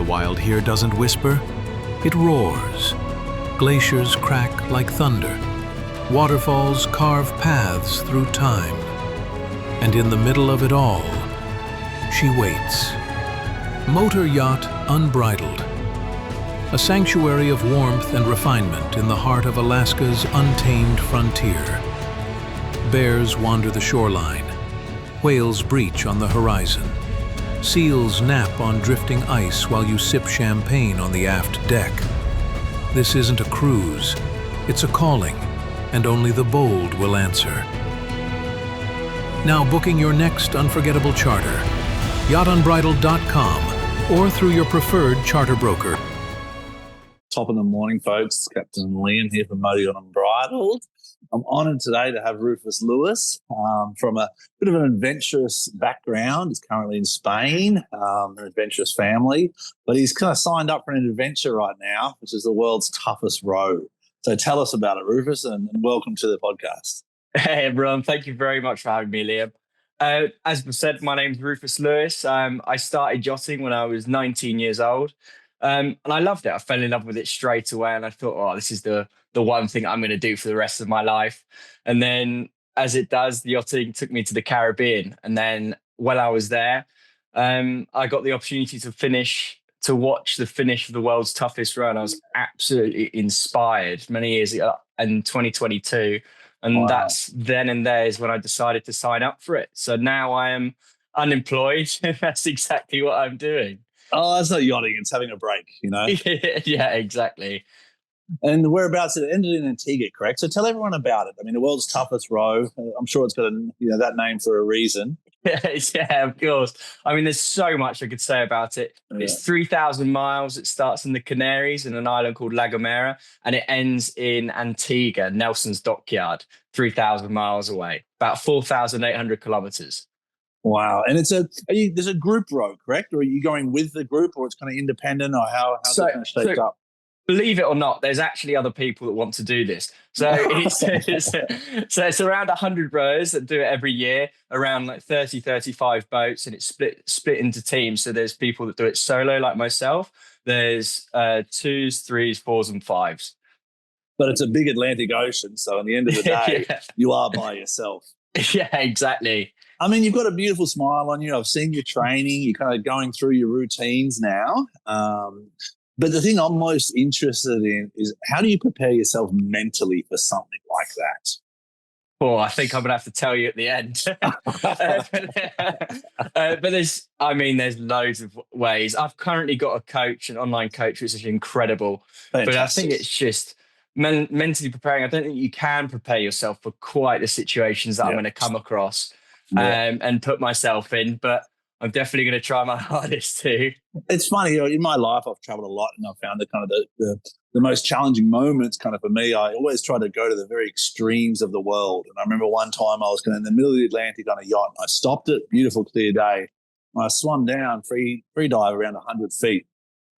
the wild here doesn't whisper, it roars. Glaciers crack like thunder. Waterfalls carve paths through time. And in the middle of it all, she waits. Motor yacht Unbridled. A sanctuary of warmth and refinement in the heart of Alaska's untamed frontier. Bears wander the shoreline. Whales breach on the horizon. Seals nap on drifting ice while you sip champagne on the aft deck. This isn't a cruise, it's a calling, and only the bold will answer. Now booking your next unforgettable charter, yachtunbridled.com or through your preferred charter broker. Top of the morning, folks. Captain Liam here from Unbridled. I'm honoured today to have Rufus Lewis from a bit of an adventurous background. He's currently in Spain, an adventurous family, but he's kind of signed up for an adventure right now, which is the world's toughest row. So tell us about it, Rufus, and welcome to the podcast. Hey, everyone. Thank you very much for having me, Liam. As was said, my name's Rufus Lewis. I started yachting when I was 19 years old. And I loved it. I fell in love with it straight away. And I thought, oh, this is the one thing I'm going to do for the rest of my life. And then, as it does, the yachting took me to the Caribbean. And then while I was there, I got the opportunity to watch the finish of the world's toughest run. I was absolutely inspired many years ago in 2022. And Wow. that's then and there is when I decided to sign up for it. So now I am unemployed. That's exactly what I'm doing. Oh, that's not yachting. It's having a break, you know? Yeah, exactly. And whereabouts it ended in Antigua, correct? So tell everyone about it. I mean, the world's toughest row. I'm sure it's got that name for a reason. Yeah, of course. I mean, there's so much I could say about it. Yeah. It's 3,000 miles. It starts in the Canaries in an island called Gomera, and it ends in Antigua, Nelson's dockyard, 3,000 miles away, about 4,800 kilometers. Wow. And there's a group row, correct? Or are you going with the group, or it's kind of independent, or how's it kind of shaped up? Believe it or not, there's actually other people that want to do this. So it's around 100 rowers that do it every year, around like 30, 35 boats, and it's split into teams. So there's people that do it solo like myself. There's 2s, 3s, 4s, and 5s. But it's a big Atlantic Ocean, so at the end of the day, Yeah. You are by yourself. Yeah, exactly. I mean, you've got a beautiful smile on you. I've seen your training. You're kind of going through your routines now. But the thing I'm most interested in is, how do you prepare yourself mentally for something like that? Well, I think I'm going to have to tell you at the end. But there's loads of ways. I've currently got a coach, an online coach, which is incredible. Fantastic. But I think it's just mentally preparing. I don't think you can prepare yourself for quite the situations that I'm going to come across and put myself in. But I'm definitely going to try my hardest too. It's funny, in my life, I've traveled a lot, and I've found that kind of the most challenging moments kind of for me, I always try to go to the very extremes of the world. And I remember one time I was in the middle of the Atlantic on a yacht, and I stopped it, beautiful, clear day. And I swam down, free dive around 100 feet.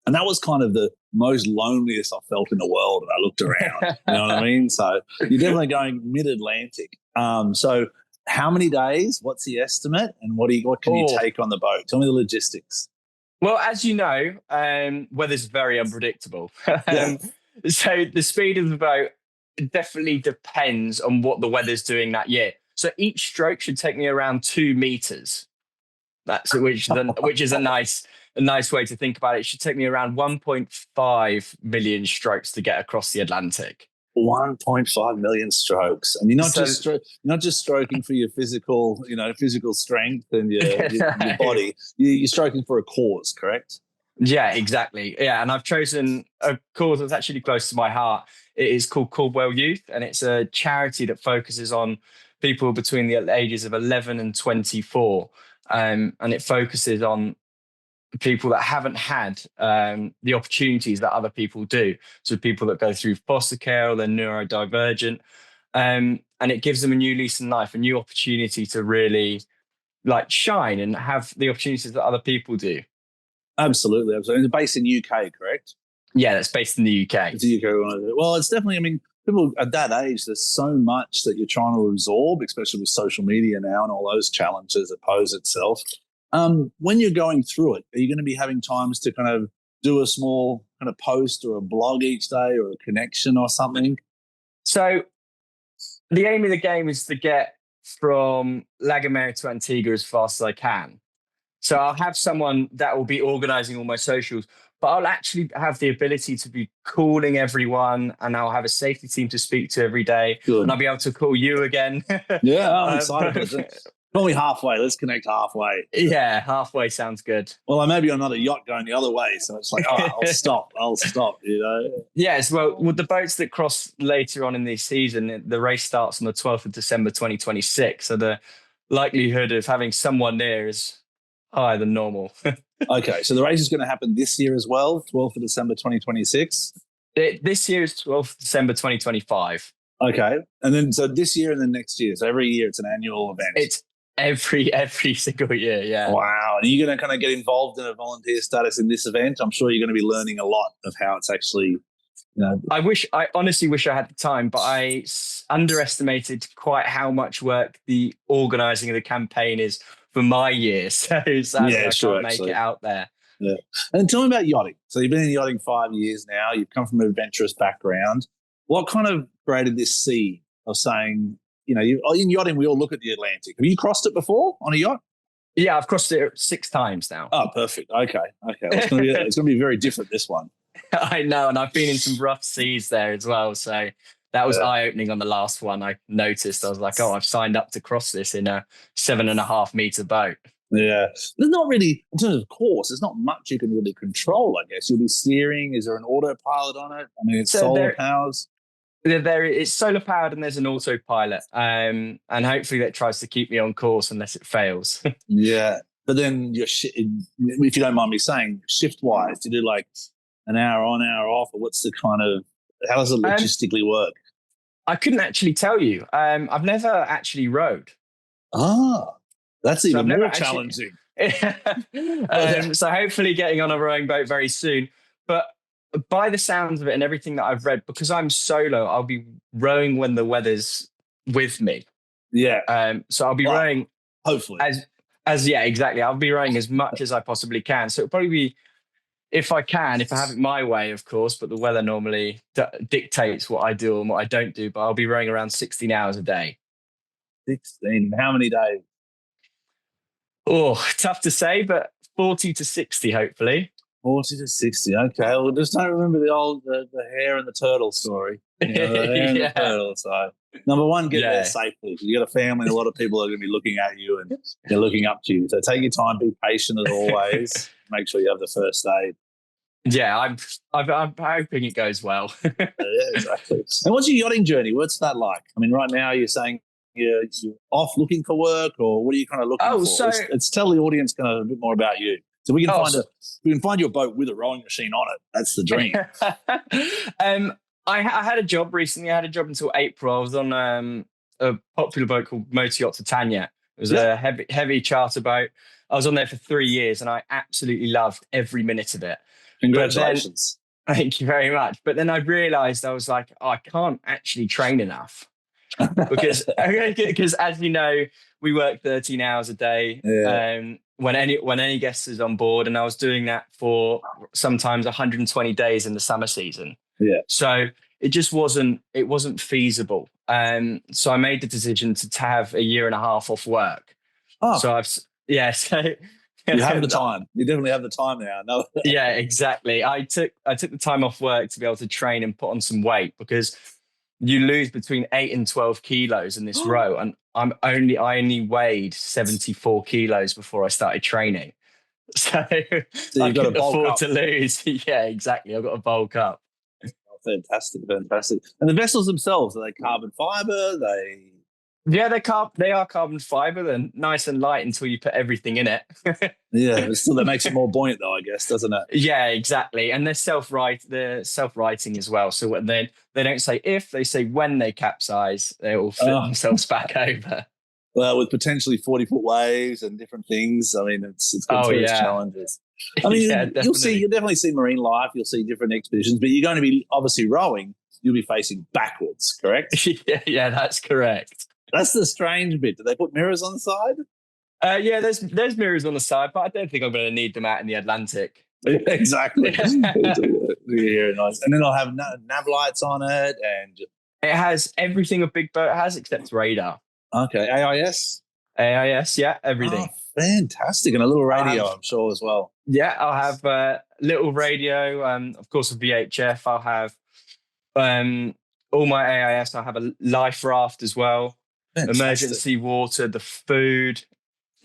And that was kind of the most loneliest I felt in the world. And I looked around, you know what I mean? So you're definitely going mid-Atlantic. So how many days? What's the estimate? And what can you take on the boat? Tell me the logistics. Well, as you know, weather's very unpredictable. So the speed of the boat definitely depends on what the weather's doing that year. So each stroke should take me around 2 meters. Which is a nice way to think about it. It should take me around 1.5 million strokes to get across the Atlantic. 1.5 million strokes, and you're not just stroking for your physical strength and your body. You're stroking for a cause, correct? Yeah, exactly. Yeah, and I've chosen a cause that's actually close to my heart. It is called Caudwell Youth, and it's a charity that focuses on people between the ages of 11 and 24, and it focuses on people that haven't had the opportunities that other people do. So people that go through foster care or they're neurodivergent, and it gives them a new lease in life, a new opportunity to really shine and have the opportunities that other people do. Absolutely. It's based in UK, correct? Yeah, that's based in the UK. It's the UK one. Well, it's definitely, I mean, people at that age, there's so much that you're trying to absorb, especially with social media now and all those challenges that pose itself. When you're going through it, are you going to be having times to kind of do a small kind of post or a blog each day or a connection or something? So the aim of the game is to get from La Gomera to Antigua as fast as I can. So I'll have someone that will be organizing all my socials, but I'll actually have the ability to be calling everyone, and I'll have a safety team to speak to every day. Good. And I'll be able to call you again. Yeah, I'm excited for it. Call me halfway. Let's connect halfway. Yeah, halfway sounds good. Well, I may be on another yacht going the other way, so it's like, oh, I'll stop, Yes, well, with the boats that cross later on in the season, the race starts on the 12th of December 2026. So the likelihood of having someone near is higher than normal. Okay, so the race is going to happen this year as well, 12th of December 2026? This year is 12th of December 2025. Okay, and then so this year and then next year. So every year it's an annual event. It's every single year, yeah. Wow. And are you going to kind of get involved in a volunteer status in this event? I'm sure you're going to be learning a lot of how it's actually, I honestly wish I had the time, but I underestimated quite how much work the organising of the campaign is for my year. So sadly, I can't make it out there. Yeah. And tell me about yachting. So you've been in yachting 5 years now. You've come from an adventurous background. What kind of created this seed of saying, in yachting, we all look at the Atlantic. Have you crossed it before on a yacht? Yeah, I've crossed it 6 times now. Oh, perfect. Okay. Well, it's going to be very different, this one. I know, and I've been in some rough seas there as well. So that was eye-opening on the last one. I noticed, I was like, I've signed up to cross this in a 7.5 meter boat. Yeah. There's not really, in terms of course, there's not much you can really control, I guess. You'll be steering. Is there an autopilot on it? I mean, it's solar powers. It's solar powered and there's an autopilot. And hopefully that tries to keep me on course unless it fails. Yeah. But then if you don't mind me saying, shift-wise, do you do like an hour on, hour off, or what's the kind of, how does it logistically work? I couldn't actually tell you. I've never actually rowed. That's even more challenging. So hopefully getting on a rowing boat very soon. But by the sounds of it and everything that I've read, because I'm solo, I'll be rowing when the weather's with me. Yeah. So I'll be rowing. Hopefully. Yeah, exactly. I'll be rowing as much as I possibly can. So it'll probably be, if I have it my way, of course, but the weather normally dictates what I do and what I don't do. But I'll be rowing around 16 hours a day. 16. How many days? Oh, tough to say, but 40 to 60, hopefully. 40 to 60. Okay. Well, just don't remember the hare and the turtle story. The hare and the turtle. So, number one, get there safely. You got a family, and a lot of people are going to be looking at you and they're looking up to you. So take your time, be patient as always. Make sure you have the first aid. Yeah, I'm hoping it goes well. Yeah, exactly. And what's your yachting journey? What's that like? I mean, right now you're saying you're off looking for work, or what are you kind of looking for? So let's tell the audience kind of a bit more about you. So we can find your boat with a rowing machine on it. That's the dream. I had a job recently. I had a job until April. I was on a popular boat called Motor Yacht Titania. It was a heavy charter boat. I was on there for 3 years, and I absolutely loved every minute of it. Congratulations. Thank you very much. But then I realised, I was like, I can't actually train enough. because as you know, we work 13 hours a day. When any guest is on board, and I was doing that for sometimes 120 days in the summer season. So it just wasn't feasible. So I made the decision to have 1.5 years off work. So you have the time. You definitely have the time now. No. Yeah, exactly. I took the time off work to be able to train and put on some weight, because you lose between 8 and 12 kilos in this row. And I only weighed 74 kilos before I started training. So I couldn't afford to lose. Yeah, exactly. I've got to bulk up. Fantastic. And the vessels themselves, are they carbon fiber? Yeah, they are carbon fiber. They're nice and light until you put everything in it. Yeah, but still that makes it more buoyant though, I guess, doesn't it? Yeah, exactly. And they're self-righting as well. So when they don't say if, they say when they capsize, they will flip themselves back over. Well, with potentially 40-foot waves and different things, I mean, it's good for its challenges. I mean, you'll definitely see marine life. You'll see different expeditions, but you're going to be obviously rowing. You'll be facing backwards, correct? Yeah, that's correct. That's the strange bit. Do they put mirrors on the side? Yeah, there's mirrors on the side, but I don't think I'm going to need them out in the Atlantic. Exactly. Yeah, nice. And then I'll have nav lights on it, and It has everything a big boat has except radar. okay, AIS. AIS, yeah, Oh, everything. fantastic, and a little radio, I'm sure as well. Yeah, I'll have a little radio, of course, a VHF. I'll have all my AIS. I'll have a life raft as well, Fantastic. emergency water, the food.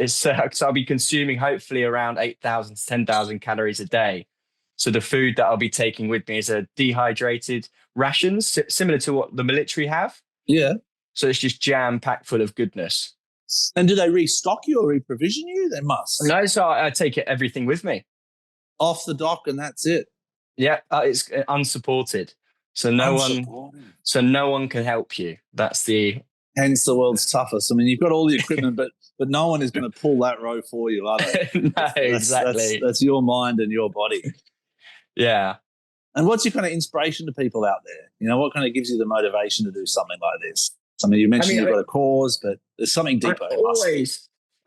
So I'll be consuming hopefully around 8,000 to 10,000 calories a day. So the food that I'll be taking with me is a dehydrated rations, similar to what the military have. Yeah. So it's just jam packed full of goodness. And do they restock you or reprovision you? They must. No, so I take everything with me. Off the dock, and that's it. Yeah, it's unsupported. So no one can help you. That's the hence the world's toughest. I mean, you've got all the equipment, but no one is going to pull that row for you, are they? No, exactly. That's your mind and your body. Yeah. And what's your kind of inspiration to people out there? You know, what kind of gives you the motivation to do something like this? I mean, you mentioned you've got a cause, but there's something deeper.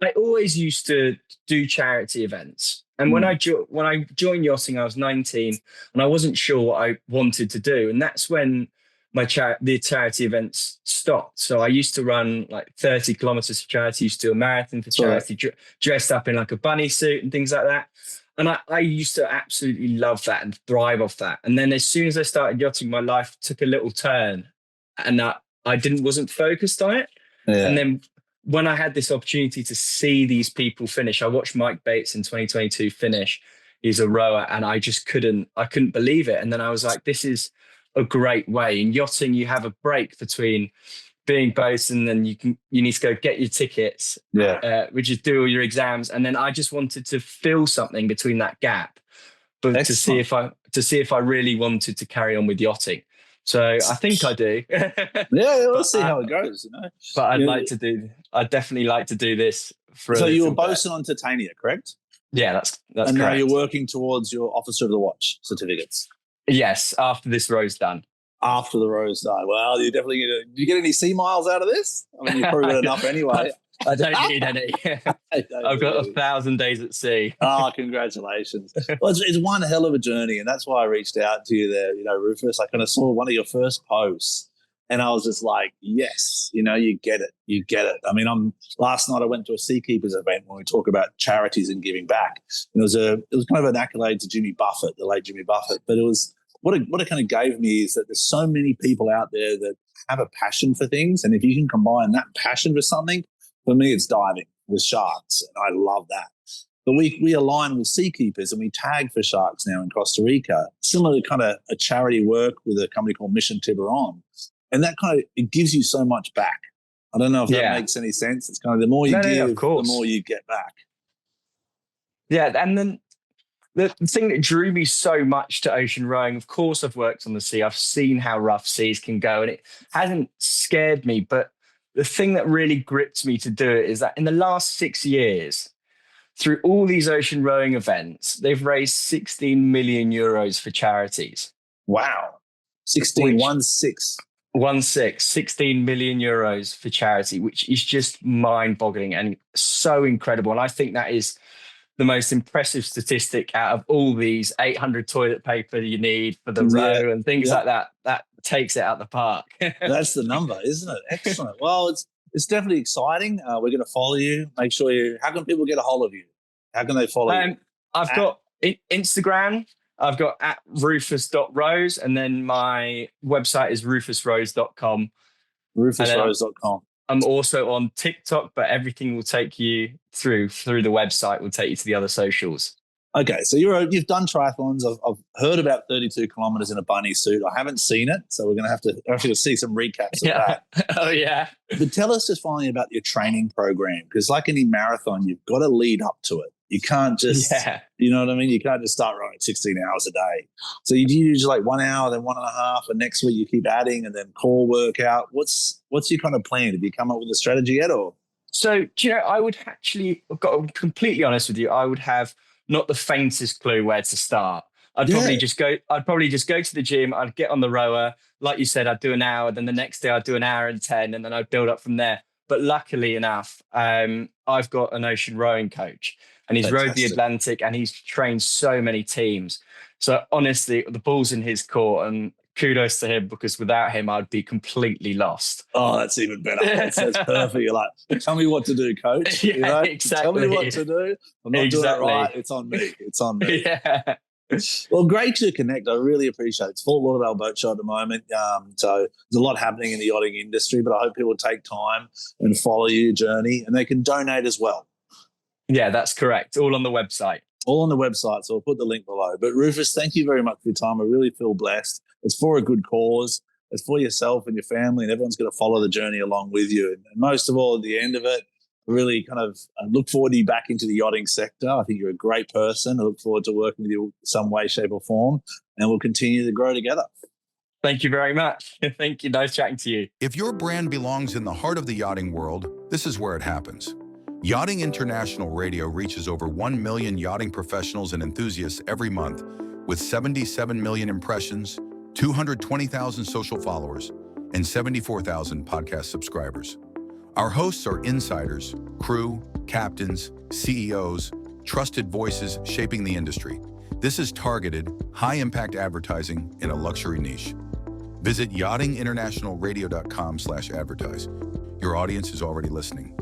I always used to do charity events. And when I joined yachting, I was 19 and I wasn't sure what I wanted to do. And that's when the charity events stopped. So I used to run like 30 kilometers for charity, used to do a marathon for charity, dressed up in like a bunny suit and things like that. And I used to absolutely love that and thrive off that. And then as soon as I started yachting, my life took a little turn and I wasn't focused on it. Yeah. And then when I had this opportunity to see these people finish, I watched Mike Bates in 2022 finish. He's a rower and I couldn't believe it. And then I was like, this is a great way. In yachting, you have a break between being boats and then you need to go get your tickets, which is do all your exams. And then I just wanted to fill something between that gap, but to see if I really wanted to carry on with yachting. So I think I do. We'll see how it goes, you know. But I'd definitely like to do this for. So you were bosun on Titania, correct? Yeah, that's and correct. Now you're working towards your Officer of the Watch certificates. Yes, after this row's done. After the row's done. Well, you definitely do you get any sea miles out of this? I mean, you've probably got enough anyway. I don't need any. I've got 1,000 days at sea. Oh, congratulations. Well, it's one hell of a journey, and that's why I reached out to you there, you know, Rufus. I kind of saw one of your first posts, and I was just like, yes, you know, you get it. You get it. I mean, last night I went to a Seakeepers event when we talk about charities and giving back. And it was kind of an accolade to Jimmy Buffett, the late Jimmy Buffett, but it was what it kind of gave me is that there's so many people out there that have a passion for things, and if you can combine that passion with something, for me, it's diving with sharks, and I love that. But we align with Seakeepers, and we tag for sharks now in Costa Rica, similar to kind of a charity work with a company called Mission Tiburon. And that kind of, it gives you so much back. I don't know if that makes any sense. It's kind of the more you give, the more you get back. Yeah, and then the thing that drew me so much to ocean rowing, of course, I've worked on the sea. I've seen how rough seas can go, and it hasn't scared me, but the thing that really gripped me to do it is that in the last 6 years, through all these ocean rowing events, they've raised 16 million euros for charities. Wow. 16 million euros for charity, which is just mind-boggling and so incredible. And I think that is the most impressive statistic out of all these 800 toilet paper you need for the row and things like that. That takes it out the park. That's the number, isn't it? Excellent. Well, it's definitely exciting. We're going to follow you. Make sure how can people get a hold of you? How can they follow you? I've got Instagram. I've got at rufus.rose, and then my website is rufusrose.com. Rufusrose.com. I'm also on TikTok, but everything will take you through the website, will take you to the other socials. Okay, so you've done triathlons. I've heard about 32 kilometers in a bunny suit. I haven't seen it, so we're going to have to see some recaps of that. Oh, yeah. But tell us just finally about your training program, because like any marathon, you've got to lead up to it. You can't just, you know what I mean? You can't just start running 16 hours a day. So you do usually like 1 hour, then 1.5, and next week you keep adding, and then core workout. What's your kind of plan? Have you come up with a strategy yet, or? So, do you know, I would actually, I've got to be completely honest with you, I would have not the faintest clue where to start. I'd probably just go to the gym. I'd get on the rower. Like you said, I'd do an hour. Then the next day I'd do an hour and 10, and then I'd build up from there. But luckily enough, I've got an ocean rowing coach. and he's rowed the Fantastic. Atlantic, and he's trained so many teams. So honestly, the ball's in his court, and kudos to him, because without him, I'd be completely lost. Oh, that's even better. That's perfect. You're like, tell me what to do, coach. Yeah, you know? exactly. Tell me what to do. I'm not doing it right. It's on me. It's on me. Yeah. Well, great to connect. I really appreciate it. It's Fort Lauderdale Boat Show at the moment. So there's a lot happening in the yachting industry, but I hope people take time and follow your journey, and they can donate as well. Yeah, that's correct. All on the website. All on the website. So I'll put the link below. But Rufus, thank you very much for your time. I really feel blessed. It's for a good cause. It's for yourself and your family, and everyone's going to follow the journey along with you. And most of all, at the end of it, really kind of look forward to you back into the yachting sector. I think you're a great person. I look forward to working with you some way, shape or form, and we'll continue to grow together. Thank you very much. Thank you. Nice chatting to you. If your brand belongs in the heart of the yachting world, this is where it happens. Yachting International Radio reaches over 1 million yachting professionals and enthusiasts every month, with 77 million impressions, 220,000 social followers, and 74,000 podcast subscribers. Our hosts are insiders, crew, captains, CEOs, trusted voices shaping the industry. This is targeted, high-impact advertising in a luxury niche. Visit yachtinginternationalradio.com/advertise. Your audience is already listening.